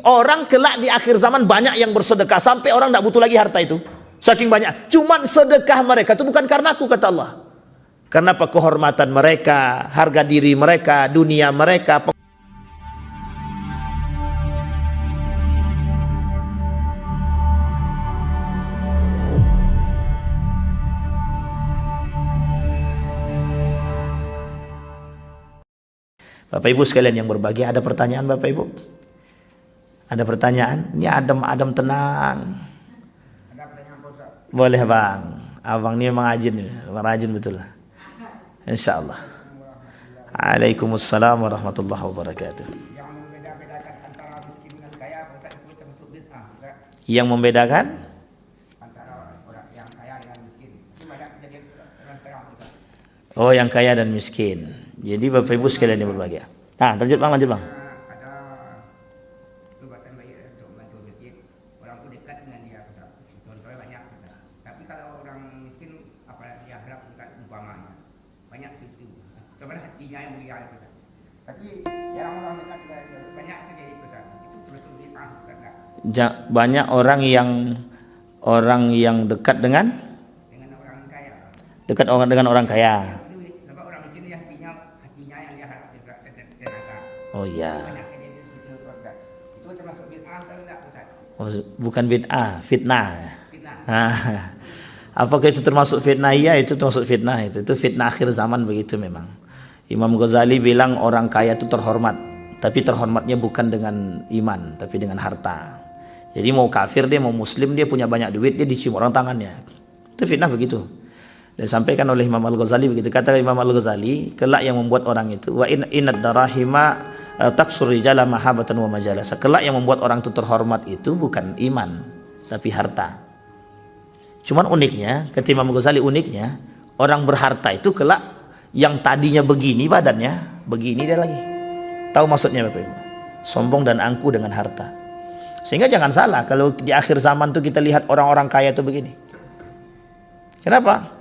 Orang kelak di akhir zaman banyak yang bersedekah sampai orang tidak butuh lagi harta itu. Saking banyak. Cuman sedekah mereka itu bukan karena aku, kata Allah. Karena apa? Kehormatan mereka, harga diri mereka, dunia mereka. Bapak Ibu sekalian yang berbahagia, ada pertanyaan Bapak Ibu? Ada pertanyaan? Ini adem tenang. Ada pertanyaan Pak Ustaz? Boleh Bang. Abang ini memang rajin betul. Insya Allah. Waalaikumsalam warahmatullahi wabarakatuh. Yang membeda-bedakan antara miskin dengan kaya, Pak Ustaz, itu termasuk bid'ah, Ustaz. Yang membedakan Antara orang yang kaya dengan miskin. Itu banyak kejadian dengan sekarang, Pak Ustaz. oh yang kaya dan miskin. Jadi Bapak Ibu sekalian yang berbahagia. Nah, lanjut Bang. Ada perbuatan baik untuk membantu miskin. Orang itu dekat dengan dia, Pak Ustaz. Contohnya banyak, Pak Ustaz. Tapi kalau orang miskin, apalagi dia harap, Ustaz, umpamanya banyak itu. Sebenarnya hatinya yang mulia, Pak Ustaz. Tapi jarang orang dekat dengan dia. Banyak terjadi, Pak Ustaz. Itu termasuk bid'ah, Ustaz, enggak? Banyak orang yang dekat dengan Orang kaya. dengan orang kaya. Sebab orang miskin dia hatinya yang dia harap tenaga. Oh iya. Banyak kejadian seperti itu, Ustaz. Itu termasuk bid'ah atau enggak, Ustaz? Oh, bukan bid'ah, fitnah. Bid'ah. Ah, apakah itu termasuk fitnah? Iya, itu termasuk fitnah. Itu fitnah akhir zaman begitu memang. Imam Ghazali bilang orang kaya itu terhormat, tapi terhormatnya bukan dengan iman, tapi dengan harta. Jadi mau kafir dia, mau muslim dia, punya banyak duit, dia dicium orang tangannya. Itu fitnah begitu. Dan disampaikan oleh Imam Al-Ghazali begitu. Kata Imam Al-Ghazali, kelak yang membuat orang itu wa inad darahima taksur rijala mahabatan wa majalasa. Kelak yang membuat orang itu terhormat itu bukan iman, tapi harta. Cuman uniknya, kata Imam Ghazali, uniknya orang berharta itu kelak yang tadinya begini badannya, begini dia lagi. Tahu maksudnya Bapak Ibu? Sombong dan angkuh dengan harta. Sehingga jangan salah kalau di akhir zaman tuh kita lihat orang-orang kaya itu begini. Kenapa?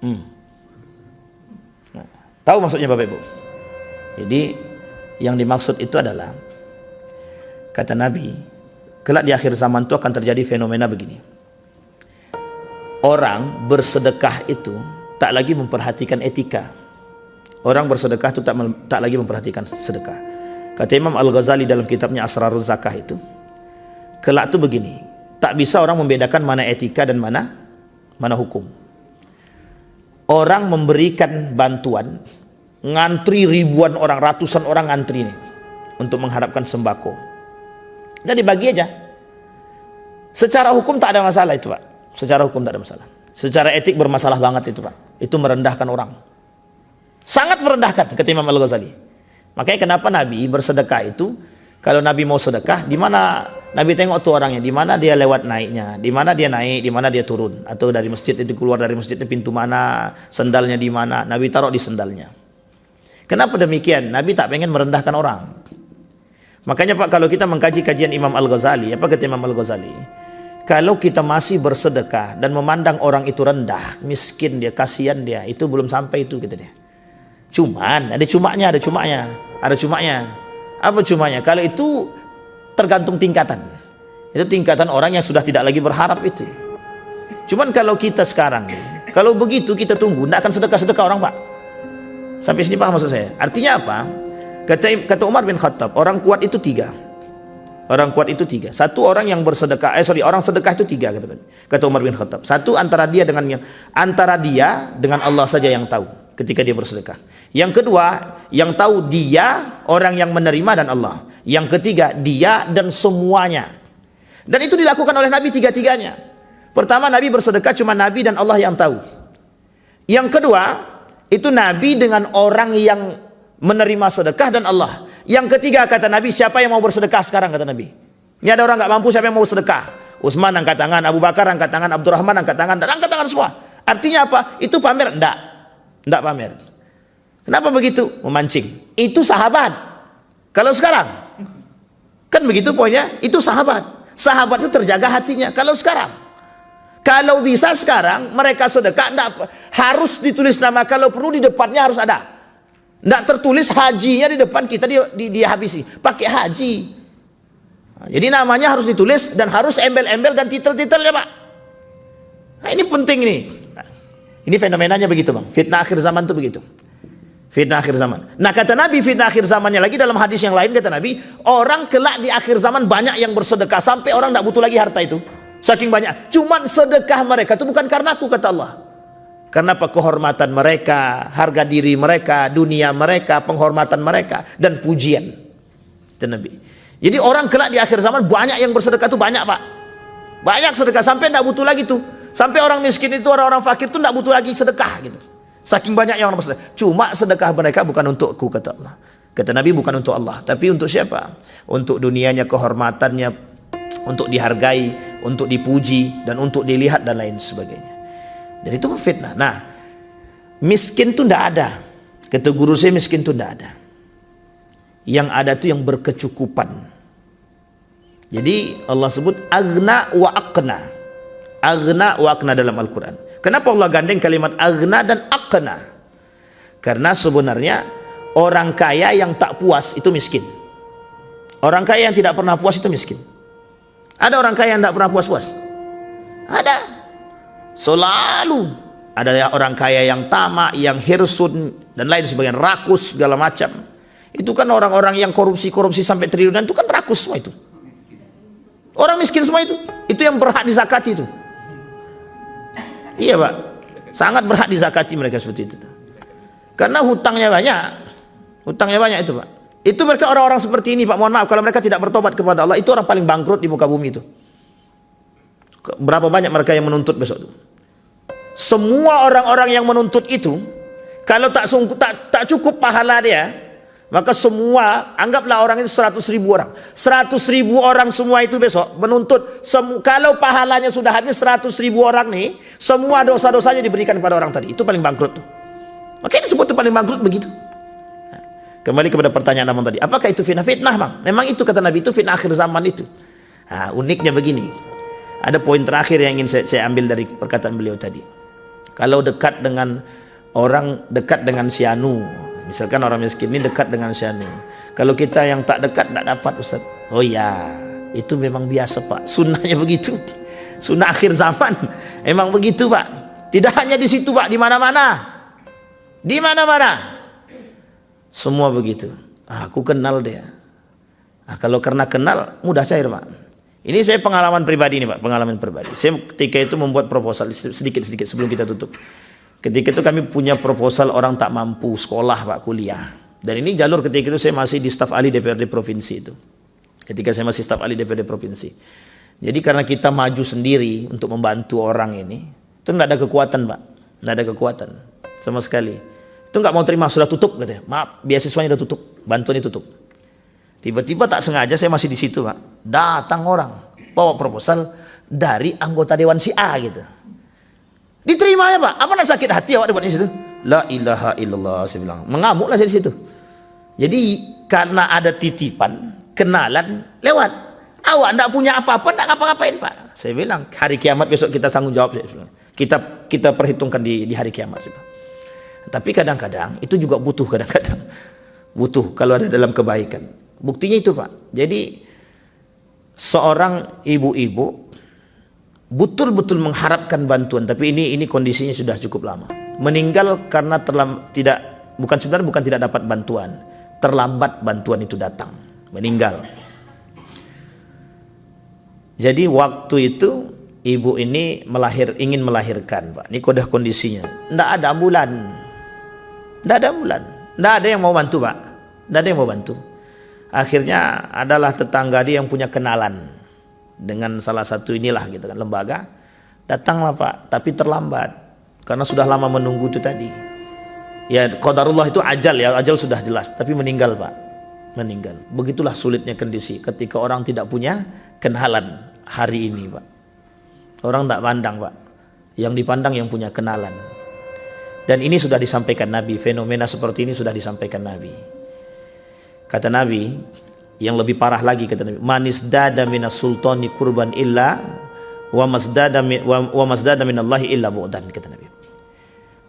Nah, tahu maksudnya Bapak Ibu? Jadi yang dimaksud itu adalah, kata Nabi, kelak di akhir zaman itu akan terjadi fenomena begini. Orang bersedekah itu tak lagi memperhatikan etika. Orang bersedekah itu tak lagi memperhatikan sedekah. Kata Imam Al-Ghazali dalam kitabnya Asraruz Zakah itu, kelak itu begini, tak bisa orang membedakan mana etika dan mana hukum. Orang memberikan bantuan, ngantri ribuan orang, ratusan orang ngantri nih untuk mengharapkan sembako. Dan dibagi aja. Secara hukum tak ada masalah itu, Pak. Secara hukum tak ada masalah. Secara etik bermasalah banget itu, Pak. Itu merendahkan orang. Sangat merendahkan, kata Imam Al-Ghazali. Makanya kenapa Nabi bersedekah itu, kalau Nabi mau sedekah, di mana Nabi tengok tuh orangnya, di mana dia lewat naiknya, di mana dia naik, di mana dia turun, atau dari masjid itu keluar dari masjid itu pintu mana, sendalnya di mana, Nabi taruh di sendalnya. Kenapa demikian? Nabi tak pengen merendahkan orang. Makanya Pak, kalau kita mengkaji kajian Imam Al-Ghazali, apa kata Imam Al-Ghazali? Kalau kita masih bersedekah dan memandang orang itu rendah, miskin dia, kasihan dia, itu belum sampai itu, kata dia. Cuman ada cumanya. Apa cumanya? Kalau itu tergantung tingkatan. Itu tingkatan orang yang sudah tidak lagi berharap itu. Cuman kalau kita sekarang, kalau begitu kita tunggu, tidak akan sedekah-sedekah orang, Pak. Sampai sini paham maksud saya? Artinya apa? Kata Umar bin Khattab, orang kuat itu tiga. Orang kuat itu tiga. Satu orang yang bersedekah, orang sedekah itu tiga, kata Umar bin Khattab. Satu antara dia dengan Allah saja yang tahu ketika dia bersedekah. Yang kedua, yang tahu dia, orang yang menerima, dan Allah. Yang ketiga, dia dan semuanya. Dan itu dilakukan oleh Nabi tiga-tiganya. Pertama, Nabi bersedekah cuma Nabi dan Allah yang tahu. Yang kedua, itu Nabi dengan orang yang menerima sedekah dan Allah. Yang ketiga, kata Nabi, siapa yang mau bersedekah sekarang, kata Nabi. Ini ada orang nggak mampu, siapa yang mau sedekah? Utsman angkat tangan, Abu Bakar angkat tangan, Abdurrahman angkat tangan, dan angkat tangan semua. Artinya apa? Itu pamer? Enggak pamer. Kenapa begitu? Memancing. Itu sahabat. Kalau sekarang, kan begitu poinnya. Itu sahabat. Sahabat itu terjaga hatinya. Kalau sekarang, kalau bisa sekarang mereka sedekah, enggak harus ditulis nama. Kalau perlu di depannya harus ada. Enggak tertulis hajinya di depan kita dia habisi. Pakai haji. Jadi namanya harus ditulis dan harus embel-embel dan titel-titelnya, Pak. Nah, ini penting nih. Ini fenomenanya begitu, Bang. Fitnah akhir zaman itu begitu. Fitnah akhir zaman. Nah, kata Nabi, fitnah akhir zamannya lagi dalam hadis yang lain, kata Nabi, orang kelak di akhir zaman banyak yang bersedekah sampai orang tidak butuh lagi harta itu. Saking banyak. Cuman sedekah mereka itu bukan karena aku, kata Allah. Karena apa? Kehormatan mereka, harga diri mereka, dunia mereka, penghormatan mereka, dan pujian. Kata Nabi. Jadi orang kelak di akhir zaman banyak yang bersedekah itu banyak, Pak. Banyak sedekah sampai tidak butuh lagi tuh. Sampai orang miskin itu, orang-orang fakir itu tidak butuh lagi sedekah gitu. Saking banyak yang orang bersedekah. Cuma sedekah mereka bukan untukku, kata Allah. Kata Nabi, bukan untuk Allah, tapi untuk siapa? Untuk dunianya, kehormatannya, untuk dihargai, untuk dipuji, dan untuk dilihat dan lain sebagainya. Dan itu fitnah. Nah, miskin itu tidak ada. Kata guru saya, miskin itu tidak ada. Yang ada itu yang berkecukupan. Jadi Allah sebut aghna wa aqna. Aghna wa aqna dalam Al-Quran. Kenapa Allah gandeng kalimat aghna dan aqna? Karena sebenarnya orang kaya yang tak puas itu miskin. Orang kaya yang tidak pernah puas itu miskin. Ada orang kaya yang tidak pernah puas-puas? Ada. Selalu ada orang kaya yang tamak, yang hirsun dan lain sebagainya, rakus segala macam. Itu kan orang-orang yang korupsi sampai triliunan itu kan rakus semua itu. Orang miskin semua itu. Itu yang berhak dizakati itu. Iya, Pak. Sangat berhak dizakati mereka seperti itu. Karena hutangnya banyak. Hutangnya banyak itu, Pak. Itu mereka orang-orang seperti ini, Pak. Mohon maaf kalau mereka tidak bertobat kepada Allah, itu orang paling bangkrut di muka bumi itu. Berapa banyak mereka yang menuntut besok itu. Semua orang-orang yang menuntut itu, kalau tak cukup pahala dia, maka semua, anggaplah orang itu 100.000 orang. 100.000 orang semua itu besok menuntut. Kalau pahalanya sudah habis 100.000 orang nih, semua dosa-dosanya diberikan kepada orang tadi. Itu paling bangkrut tuh. Makanya disebut paling bangkrut begitu. Nah, kembali kepada pertanyaan abang tadi. Apakah itu fitnah? Fitnah, Bang. Memang itu kata Nabi, itu fitnah akhir zaman itu. Nah, uniknya begini. Ada poin terakhir yang ingin saya ambil dari perkataan beliau tadi. Kalau dekat dengan orang, dekat dengan si anu, misalkan orang miskin ini dekat dengan si anu, kalau kita yang tak dekat tidak dapat, Ustaz. Oh ya, itu memang biasa, Pak. Sunnahnya begitu. Sunnah akhir zaman memang begitu, Pak. Tidak hanya di situ, Pak, di mana-mana. Di mana-mana. Semua begitu. Aku kenal dia. Kalau karena kenal mudah cair, Pak. Ini saya pengalaman pribadi nih, Pak, pengalaman pribadi. Saya ketika itu membuat proposal sedikit-sedikit sebelum kita tutup. Ketika itu kami punya proposal orang tak mampu sekolah, Pak, kuliah. Dan ini jalur ketika itu saya masih di staf ahli DPRD provinsi itu. Ketika saya masih staf ahli DPRD provinsi. Jadi karena kita maju sendiri untuk membantu orang ini, itu enggak ada kekuatan, Pak. Enggak ada kekuatan sama sekali. Itu enggak mau terima, sudah tutup katanya. Maaf, beasiswanya sudah tutup, bantuannya tutup. Tiba-tiba tak sengaja saya masih di situ, Pak. Datang orang bawa proposal dari anggota dewan si A gitu. Diterima ya, Pak. Apa nak sakit hati awak buat di situ? La ilaha illallah, saya bilang. Mengamuklah saya di situ. Jadi karena ada titipan, kenalan lewat. Awak enggak punya apa-apa, enggak ngapa-ngapain, Pak. Saya bilang, hari kiamat besok kita tanggung jawab. Kita perhitungkan di hari kiamat. Saya bilang. Tapi kadang-kadang itu juga butuh, kadang-kadang butuh kalau ada dalam kebaikan. Buktinya itu, Pak. Jadi seorang ibu-ibu betul-betul mengharapkan bantuan, tapi ini kondisinya sudah cukup lama. Meninggal karena bukan tidak dapat bantuan, terlambat bantuan itu datang, meninggal. Jadi waktu itu ibu ini ingin melahirkan, Pak. Ini udah kondisinya. Tidak ada ambulan. Tidak ada yang mau bantu, Pak. Tidak ada yang mau bantu. Akhirnya adalah tetangga dia yang punya kenalan dengan salah satu inilah gitu kan, lembaga. Datanglah, Pak, tapi terlambat karena sudah lama menunggu itu tadi. Ya qadarullah itu ajal ya, ajal sudah jelas, tapi meninggal, Pak. Meninggal. Begitulah sulitnya kondisi ketika orang tidak punya kenalan hari ini, Pak. Orang tak pandang, Pak. Yang dipandang yang punya kenalan. Dan ini sudah disampaikan Nabi, fenomena seperti ini sudah disampaikan Nabi. Kata Nabi, yang lebih parah lagi kata Nabi, manisdada minas sultani kurban illa wa masdada minallahi illa bu'dan, kata Nabi.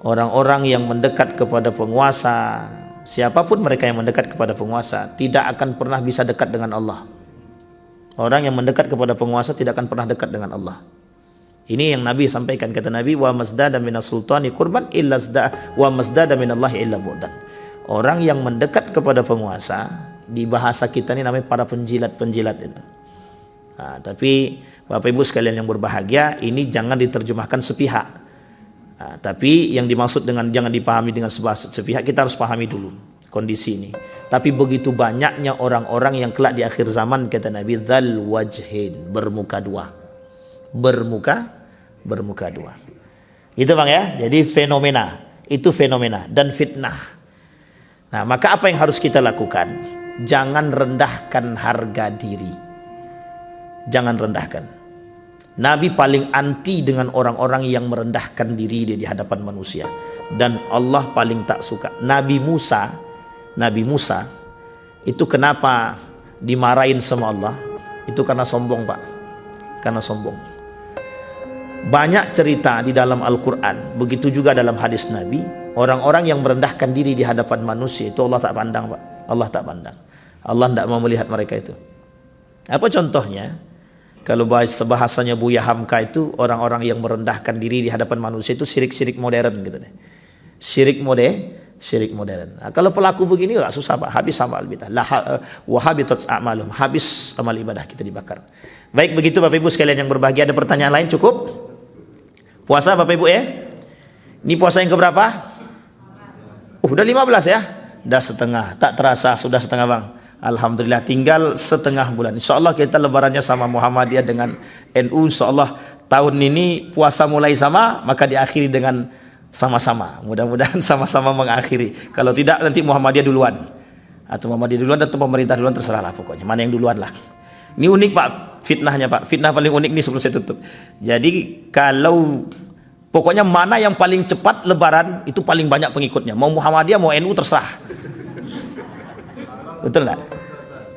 Orang-orang yang mendekat kepada penguasa, siapapun mereka yang mendekat kepada penguasa, tidak akan pernah bisa dekat dengan Allah. Orang yang mendekat kepada penguasa tidak akan pernah dekat dengan Allah. Ini yang Nabi sampaikan, kata Nabi, wa masdada minas sultani qurban illa wa masdada minallahi illa bu'dan. Orang yang mendekat kepada penguasa, di bahasa kita ini namanya para penjilat-penjilat itu. Nah, tapi Bapak Ibu sekalian yang berbahagia, ini jangan diterjemahkan sepihak. Nah, tapi yang dimaksud dengan jangan dipahami dengan sepihak, kita harus pahami dulu kondisi ini. Tapi begitu banyaknya orang-orang yang kelak di akhir zaman, kata Nabi, dzal wajhin, bermuka dua. Bermuka dua. Gitu Bang ya. Jadi fenomena, itu fenomena dan fitnah. Nah, maka apa yang harus kita lakukan? Jangan rendahkan harga diri. Jangan rendahkan. Nabi paling anti dengan orang-orang yang merendahkan diri di hadapan manusia. Dan Allah paling tak suka. Nabi Musa itu kenapa dimarahin sama Allah? Itu karena sombong, Pak. Karena sombong. Banyak cerita di dalam Al-Quran, begitu juga dalam hadis Nabi, orang-orang yang merendahkan diri di hadapan manusia itu Allah tak pandang, Pak. Allah tak pandang. Allah tidak mau melihat mereka itu. Apa contohnya? Kalau bahasanya Buya Hamka itu, orang-orang yang merendahkan diri di hadapan manusia itu syirik-syirik modern gitu deh. Syirik modern. Nah, kalau pelaku begini enggak susah, Pak. Habis amal bidah. Wa habitat a'malum. Habis amal ibadah kita dibakar. Baik, begitu Bapak Ibu sekalian yang berbahagia. Ada pertanyaan lain cukup? Puasa Bapak Ibu ya? Ini puasa yang keberapa? Udah 15 ya? Udah setengah. Tak terasa sudah setengah Bang. Alhamdulillah, tinggal setengah bulan. Insya Allah kita lebarannya sama Muhammadiyah dengan NU. Insya Allah tahun ini puasa mulai sama, maka diakhiri dengan sama-sama. Mudah-mudahan sama-sama mengakhiri. Kalau tidak nanti Muhammadiyah duluan. Atau Muhammadiyah duluan atau pemerintah duluan, terserah lah pokoknya. Mana yang duluan lah. Ini unik Pak, fitnahnya Pak. Fitnah paling unik nih sebelum saya tutup. Jadi kalau pokoknya mana yang paling cepat lebaran itu paling banyak pengikutnya. Mau Muhammadiyah mau NU terserah. Betul nggak?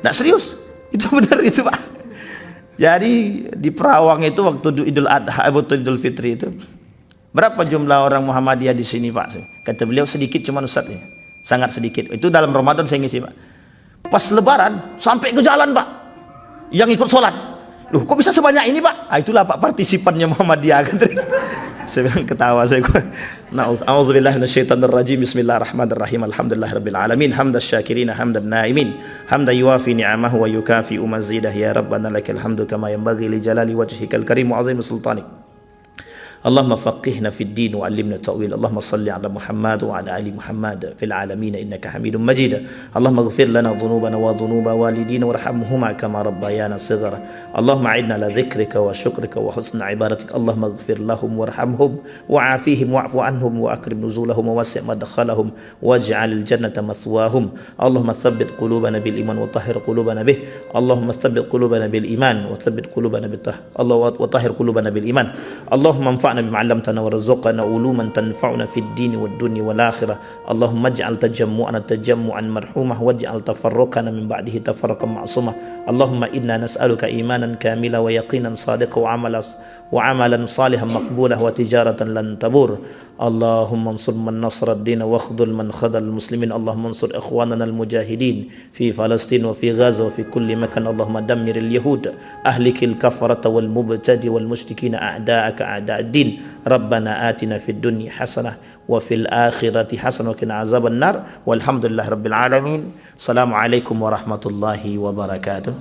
Nggak serius. Itu benar itu Pak. Jadi di Perawang itu waktu Idul Adha, waktu Idul Fitri itu berapa jumlah orang Muhammadiyah di sini Pak? Kata beliau sedikit cuman Ustaz ya. Sangat sedikit. Itu dalam Ramadan saya ngisi Pak. Pas lebaran sampai ke jalan Pak. Yang ikut sholat. Loh kok bisa sebanyak ini Pak? Ah, itulah Pak partisipannya Muhammadiyah. Saya bilang ketawa saya. A'udzubillahi minasyaitonir rajim. Bismillahirrahmanirrahim. Alhamdulillahirabbil alamin. Hamdas syakirin hamdan naimin. Hamdan yuwafi ni'amahu wa yukafi'u mazidah ya rabbana lakal hamdu kama yanbaghi li jalali wajhikal karim wa 'azimi sultanik. اللهم فقهنا في الدين وعلمنا التأويل اللهم صل على محمد وعلى آل محمد في العالمين إنك حميد مجيد اللهم اغفر لنا ذنوبنا وذنوب والدينا وارحمهما كما ربيانا صغرا اللهم أعنا على ذكرك وشكرك وحسن عبادتك اللهم اغفر لهم وارحمهم وعافيهم واعف عنهم وأكرم نزولهم ووسع مدخلهم واجعل الجنة مثواهم اللهم ثبت قلوبنا بالإيمان وطهر قلوبنا به اللهم ثبت قلوبنا بالإيمان وثبت قلوبنا الله وطهر قلوبنا بالإيمان اللهم انفعنا بما علمتنا وارزقنا علوما تنفعنا في الدين والدنيا والآخرة اللهم اجعل تجمعنا تجمعا مرحوما واجعل تفرقنا من بعده تفرقا معصوما اللهم إنا نسألك إيمانا كاملا ويقينا صادقا وعملا صالحا مقبولا وتجارة لن تبور اللهم انصر من نصر الدين واخذل من خذل المسلمين اللهم انصر إخواننا المجاهدين في فلسطين وفي غزة وفي كل مكان اللهم دمر اليهود أهلك الكفرة والمبتدي والمشركين أعداءك أعداء الدين ربنا آتنا في الدنيا حسنة وفي الآخرة حسنة وقنا عذاب النار والحمد لله رب العالمين السلام عليكم ورحمة الله وبركاته